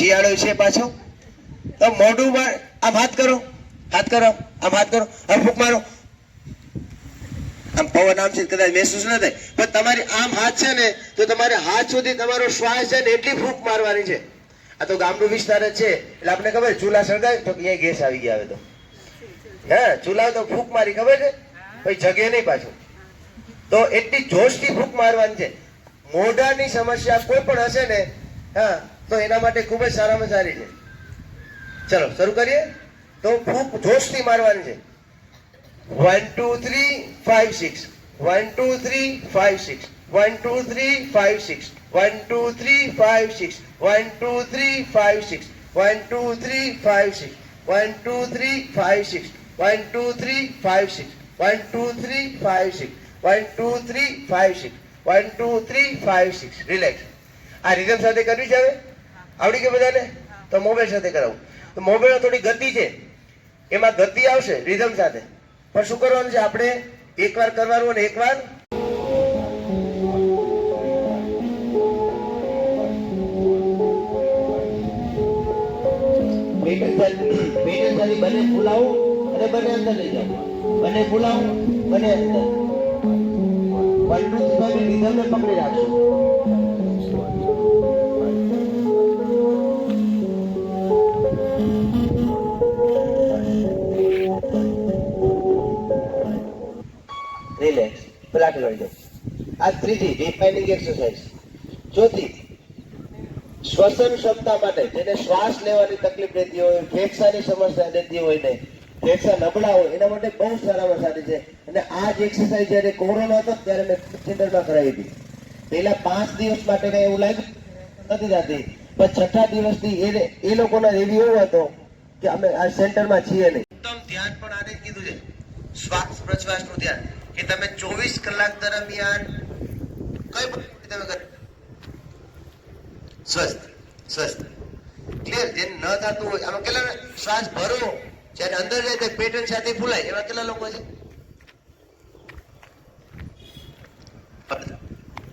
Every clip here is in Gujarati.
શિયાળો છે પાછો. તો મોઢું આમ હાથ કરો, હાથ કરો, આમ હાથ કરો, આમ ફૂંક મારો. આમ પવન આમ છે કદાચ મહેસૂસ ના થાય, પણ તમારી આમ હાથ છે ને તો તમારે હાથ સુધી તમારો શ્વાસ છે ને એટલી ફૂંક મારવાની છે. આ તો ગામડું વિસ્તાર જ છે એટલે આપણે ખબર ચૂલા સળગાવે તો અહીંયા ગેસ આવી ગયા હવે તો. હે ચૂલા તો ફૂંક મારી ખબર છે પછી જગે નહીં પાછું. તો એટલી જોશથી ફૂંક મારવાની છે. મોઢાની સમસ્યા કોઈ પણ હશે ને હા તો એના માટે ખૂબ જ સારામાં સારી છે. ચલો શરૂ કરીએ. તો ફૂંક જોશથી મારવાની છે. 1 2 3 5 6 1 2 3 5 6 1 2 3 5 6 1 2 3 5 6 1 2 3 5 6 1 2 3 5 6 1 2 3 5 6 1 2 3 5 6 1 2 3 5 6 1 2 3 5 6 1 2 3 5 6. રિલેક્સ. આ રિધમ સાથે કરવી છે. હવે આવડી કે બધાને? તો મોબાઈલ સાથે કરાવું. તો મોબાઈલ થોડી ગતિ છે, એમાં ગતિ આવશે રિધમ સાથે. પણ શું કરવાનું છે આપણે? એકવાર કરવાનું અને એકવાર બંને ફૂલાવું અને બંને અંદર લઈ જાઓ. બંને ફૂલાવું બંને અંદર. 1 2 3 રિધમને પકડી રાખજો. રિલેક્સ. ફ્લેટ કરી દો. આ ત્રીજી ડિફાઇનિંગ એક્સરસાઇઝ. ચોથી શ્વસન ક્ષમતા માટે, જેને શ્વાસ લેવાની તકલીફ રહેતી હોય, ફેફસાની સમસ્યા રહેતી હોય ને ફેફસા નબળા હોય એના માટે બહુ સારામાં સારી છે. અને આ જ એક્સરસાઇઝ જ્યારે કોરોના હતો ત્યારે મેં સેન્ટરમાં કરાવી હતી. પહેલા 5 દિવસ માટે કઈ એવું લાગ્યું નથી થતી, પણ છઠ્ઠા દિવસથી એ લોકોનો રિવ્યુ એવો હતો કે અમે આ સેન્ટરમાં છીએ નહીં. ઉત્તમ ધ્યાન પણ આને કીધું છે, શ્વાસ પ્રશ્વાસનું ધ્યાન, કે તમે 24 કલાક દરમિયાન કઈ પણ તમે કરો સ્વસ્થ સ્વસ્થ ક્લિયર. જે ન થતું હોય આમાં કેટલા શ્વાસ ભરો જ્યારે અંદર જાય તો પેટર્ન સાથે ફૂલાય, એવા કેટલા લોકો છે?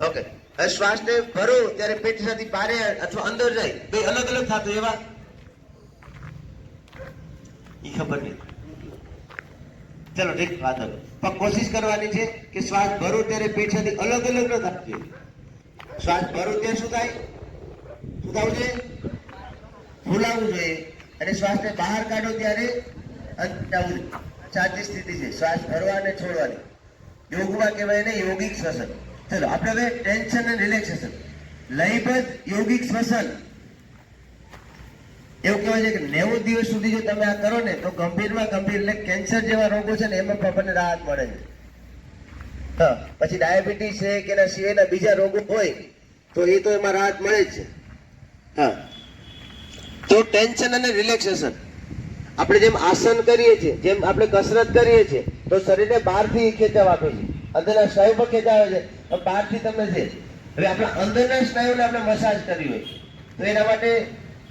ઓકે. હવે શ્વાસને ભરો ત્યારે પેટ સાથે બારે અથવા અંદર જાય બે અલગ અલગ થતું એવા ઈ ખબર નહીં. ચલો ઠીક વાત હવે. પણ કોશિશ કરવાની છે કે શ્વાસ ભરો ત્યારે પેટ સાથે અલગ અલગ ન થતું જોઈએ. શ્વાસ ભરો ત્યારે શું થાય? શું થવું જોઈએ? ફૂલાવવું જોઈએ. અને શ્વાસને બહાર કાઢો ત્યારે સાચી સ્થિતિ છે શ્વાસ ભરવા અને છોડવાની. યોગમાં કહેવાય ને યોગિક શ્વસન. ચલો આપણે હવે ટેન્શન અને રિલેક્સેશન, લયબદ્ધ યોગિક શ્વસન. એવું કહેવાય છે કે 90 દિવસ સુધી જો તમે આ કરો ને તો ગંભીરમાં ગંભીર એટલે કેન્સર જેવા રોગો છે ને એમાં આપણને રાહત મળે છે. હા, પછી ડાયાબિટીસ છે કે એના સિવાયના બીજા રોગો હોય તો એ તો એમાં રાહત મળે જ છે. હા, તો ટેન્શન અને રિલેક્સેશન આપણે જેમ આસન કરીએ છીએ, જેમ આપણે કસરત કરીએ છીએ તો શરીરને બહારથી ખેંચાવ આપે છે, અંદરના સ્નાયુ પર ખેંચાવે છે, બહારથી તમે છે. હવે આપણા અંદરના સ્નાયુને આપણે મસાજ કરવી હોય તો એના માટે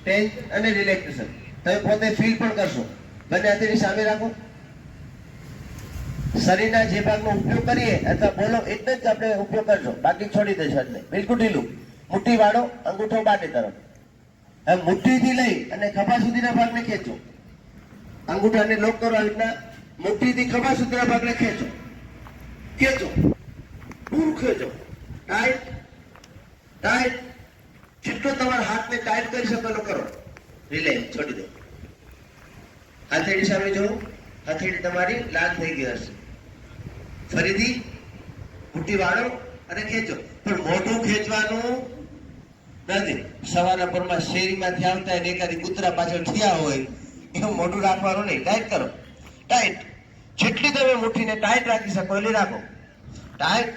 ટેન્શન અને રિલેક્સેશન તમે પોતે ફીલ પણ કરશો. બંને હાથની સામે રાખો. શરીરના જે ભાગનો ઉપયોગ કરીએ અથવા બોલો એટલે જ આપણે ઉપયોગ કરશો, બાકી છોડી દે શરીરને બિલકુલ ઢીલું. મુઠ્ઠી વાળો, અંગૂઠો બારની તરફ. હવે મુઠ્ઠીથી લઈ અને ખભા સુધીના ભાગને ખેંચો. અંગૂઠાને લોક કરો આવી રીતના. મુઠ્ઠીથી ખભા સુધીના ભાગને ખેંચો. ખેંચો, પૂરું ખેંચો. Tight tight. જેટલો તમારા હાથને ટાઈટ કરી શકો એટલો કરો. રિલેક્સ, છોડી દો. હથેળી સામે જોવો. હથેળી તમારી લાલ થઈ ગઈ હશે. ફરીથી મુઠ્ઠી વાળો અને ખેંચો, પણ મોઢું ખેંચવાનું નથી. સવારના પરમાં શેરીમાંથી આવતા હોય એકાદી કૂતરા પાછળ થયા હોય એવું મોઢું રાખવાનું નહીં. ટાઈટ કરો, ટાઈટ. જેટલી તમે મુઠ્ઠીને ટાઈટ રાખી શકો એટલી રાખો. ટાઈટ.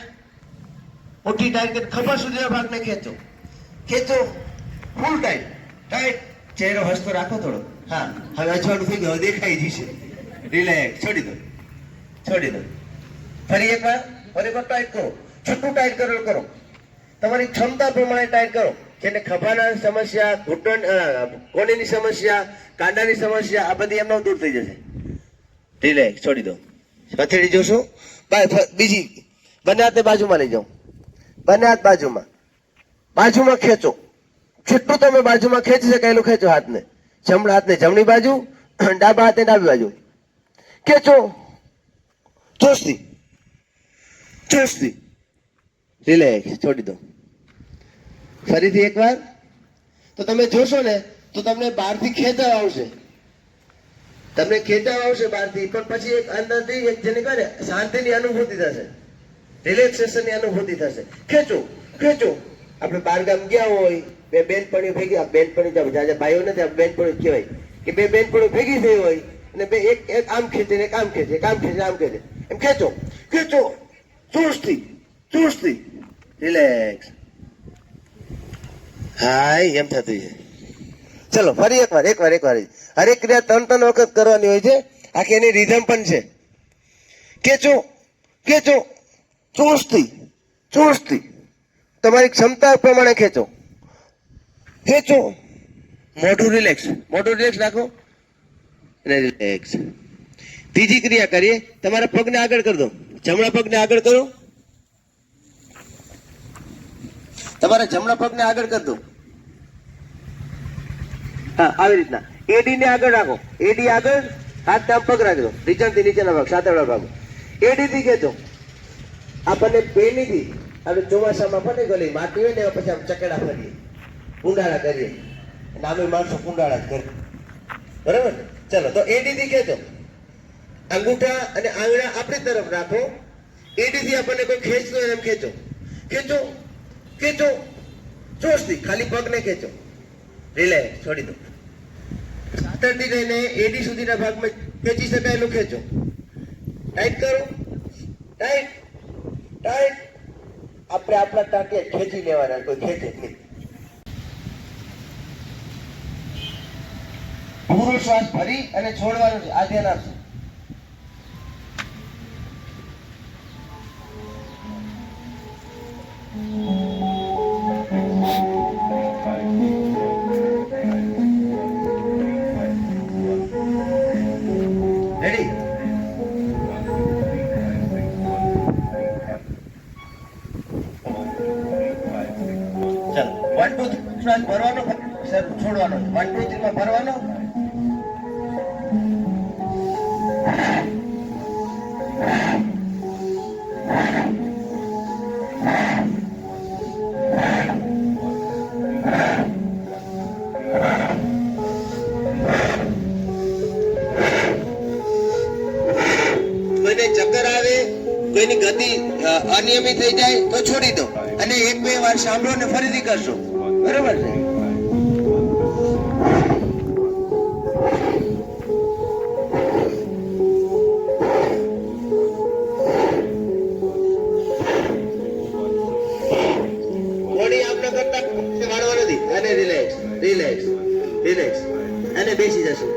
મુઠ્ઠી ટાઈટ કરી ખભા સુધીના ભાગને ખેંચો. ખેંચો, ફૂલ ટાઈટ. ટાઈટ. ચહેરો હસતો રાખો થોડો. હા, હવે અજવાળું થઈ ગયું, દેખાઈ જશે. રિલેક્સ, છોડી દો, છોડી દો. ફરી એકવાર ટાઈટ કરો. છઠ્ઠું ટાઈટ કરો. તમારી ક્ષમતા પ્રમાણે ટાઈટ કરો. જેને ખભાના સમસ્યા, ઘૂંટણ કોણીની સમસ્યા, કાંડાની સમસ્યા આ બધી એમનો દૂર થઈ જશે. રિલેક્સ, છોડી દો. હથેળી જોશો. બીજી બંને હાથને બાજુમાં લઈ જાઓ. બંને હાથ બાજુમાં ખેંચો. જેટલું તમે બાજુમાં ખેંચી શકાય એટલું ખેંચો હાથને. જમણા હાથને જમણી બાજુ, ડાબા હાથને ડાબી બાજુ. ખેંચો જોશથી, જોશથી. રિલેક્સ, છોડી દો. ફરીથી એકવાર. તો તમે જોશો ને તો તમને બહારથી ખેંચાવ આવશે, તમને ખેંચાવ આવશે બહારથી, પણ પછી એક અંદરથી એક જેને કહે ને શાંતિની અનુભૂતિ થશે, રિલેક્સેશનની અનુભૂતિ થશે. ખેંચો ખેંચો. આપણે બહારગામ ગયા હોય, બે બેનપણીઓ ભેગી, બેનપણી જાજા ભાઈઓ નથી, બેનપણીઓ કહેવાય કે બે બેનપણીઓ ભેગી થઈ હોય અને બે એક એક આમ ખેંચે ને એક આમ ખેંચે, એક આમ ખેંચે આમ ખેંચે, એમ ખેંચો ખેંચો જોશથી, જોશથી. રિલેક્સ. હાય એમ થતું છે. ચલો ફરી એકવાર એકવાર એકવાર. હરેક ક્રિયા 3 વખત કરવાની હોય છે. આખી એની રીધમ પણ છે. ખેંચો ખેંચો જોશથી, જોશથી. તમારી ક્ષમતા પ્રમાણે ખેંચો ખેંચો. મોઢું રિલેક્સ, મોઢું રિલેક્સ રાખો. રિલેક્સ. ત્રીજી ક્રિયા કરીએ. તમારા પગને આગળ કરી દો, જમણા પગને આગળ કરો. તમારા જમણા પગને આગળ કરી દો. હા, આવી રીતના એડી ને આગળ રાખો. એડી આગળ, હાથ આમ પગ રાખી દો. રીચણથી નીચેના ભાગ, સાતેડા ભાગ. એડી થી ખેંચો. આપણને પેનીથી આપણે ચોમાસામાં પડે ગલી માટી હોય ને પછી આમ ચકેડા ફરીએ, કુંડાળા કરીએ. નામે માણસો કુંડાળા જ કરે, બરાબર ને? ચલો તો એડી થી ખેંચો. અંગૂઠા અને આંગળા આપણી તરફ રાખો. એડી થી આપણને કોઈ ખેંચતો હોય એમ ખેંચો ખેંચો ખેંચો જોશથી. ખાલી પગને ખેંચો. રિલેક્સ, છોડી દો. સાતરથી લઈને એડી સુધીના ભાગમાં ખેંચી શકાય એટલું ખેંચો. ટાઈટ કરો, ટાઈટ ટાઈટ. આપણે આપણા ટાંકે ખેંચી લેવાના, કોઈ ખેંચે નહીં. પૂરો શ્વાસ ભરી અને છોડવાનો છે, આ ધ્યાન આપજો. રેડી? ચાલો 1 2 3 શ્વાસ ભરવાનો, છોડવાનો. 1 2 3 માં ભરવાનો. કોઈને ચક્કર આવે, કોઈની ગતિ અનિયમિત થઈ જાય તો છોડી દો અને 1-2 વાર સાંભળો ને ફરીથી કરશો, બરોબર છે? બોડી આમ ન કરતા વાળવા નથી. અને રિલેક્સ રિલેક્સ રિલેક્સ. અને બેસી જશો.